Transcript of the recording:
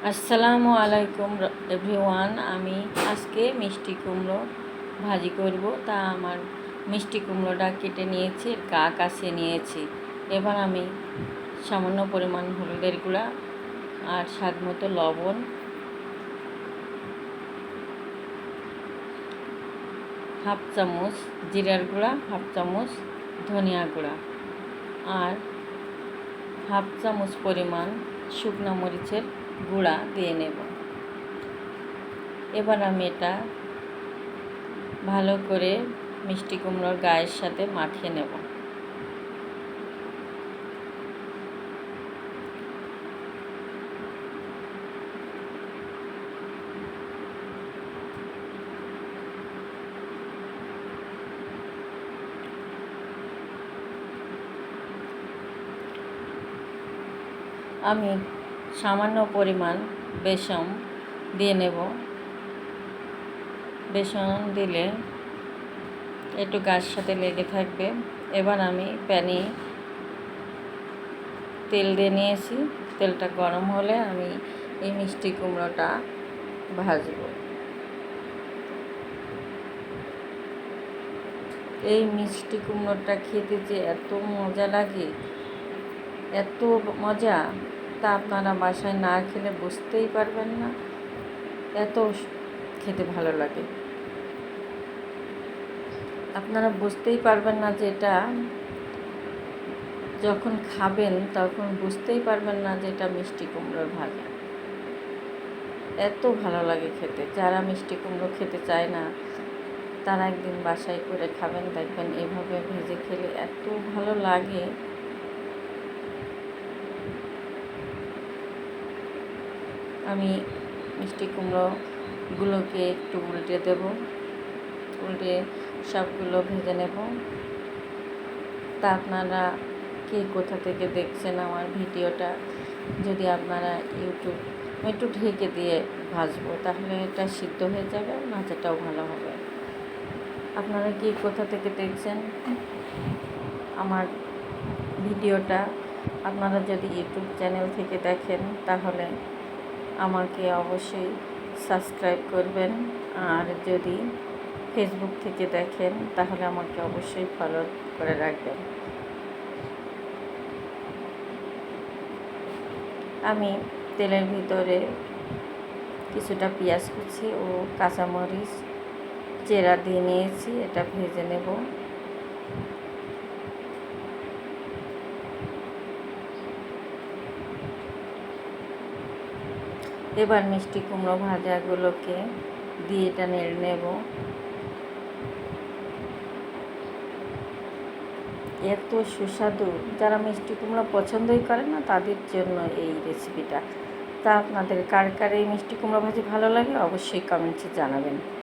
আসসালামু আলাইকুম এভরিওয়ান। আমি আজকে মিষ্টি কুমড়ো ভাজি করব। তা আমার মিষ্টি কুমড়োটা কেটে নিয়েছি, গা কাছে নিয়েছি। এবার আমি সামান্য পরিমাণ হলুদের গুঁড়া আর স্বাদ মতো লবণ, হাফ চামচ জিরার গুঁড়া, হাফ চামচ ধনিয়া গুঁড়া আর হাফ চামচ পরিমাণ শুকনো মরিচের গুঁড়া দিয়ে নেব। এবার আমি এটা ভালো করে মিষ্টি কুমড়োর গায়ের সাথে মাখিয়ে নেব। আমি সামান্য পরিমাণ বেসন দিয়ে নেব। বেসন দিলে একটু গায়ের সাথে লেগে থাকবে। এবার আমি প্যানে তেল দিয়ে নিয়েছি। তেলটা গরম হলে আমি এই মিষ্টি কুমড়োটা ভাজব। এই মিষ্টি কুমড়োটা খেতে যে এত মজা লাগে, এত মজা, তা আপনারা বাসায় না খেলে বুঝতেই পারবেন না। এত খেতে ভালো লাগে, আপনারা বুঝতেই পারবেন না যে এটা যখন খাবেন তখন বুঝতেই পারবেন না যে এটা মিষ্টি কুমড়োর ভাজা। এত ভালো লাগে খেতে। যারা মিষ্টি কুমড়ো খেতে চায় না তারা একদিন বাসায় করে খাবেন, দেখবেন এভাবে ভেজে খেলে এত ভালো লাগে। আমি মিষ্টি কুমড়োগুলোকে একটু উল্টে দেব, উল্টে সবগুলো ভেজে নেব। তা আপনারা কে কোথা থেকে দেখছেন আমার ভিডিওটা, যদি আপনারা একটু ঢেকে দিয়ে ভাজবো, তাহলে এটা সিদ্ধ হয়ে যাবে, ভাজাটাও ভালো হবে। আপনারা কে কোথা থেকে দেখছেন আমার ভিডিওটা, আপনারা যদি ইউটিউব চ্যানেল থেকে দেখেন তাহলে আমাকে অবশ্যই সাবস্ক্রাইব করবেন, আর যদি ফেসবুক থেকে দেখেন তাহলে আমাকে অবশ্যই ফলো করে রাখবেন। আমি তেলের ভিতরে কিছুটা পেঁয়াজ কুচি ও কাঁচামরিচ চেরা দিয়ে নিয়েছি, এটা ভেজে নেব। এবার মিষ্টি কুমড়ো ভাজাগুলোকে দিয়ে এটা নেড়ে নেব। এত সুস্বাদু, যারা মিষ্টি কুমড়ো পছন্দই করে না তাদের জন্য এই রেসিপিটা। তা আপনাদের কার কার এই মিষ্টি কুমড়ো ভাজি ভালো লাগে অবশ্যই কমেন্টসে জানাবেন।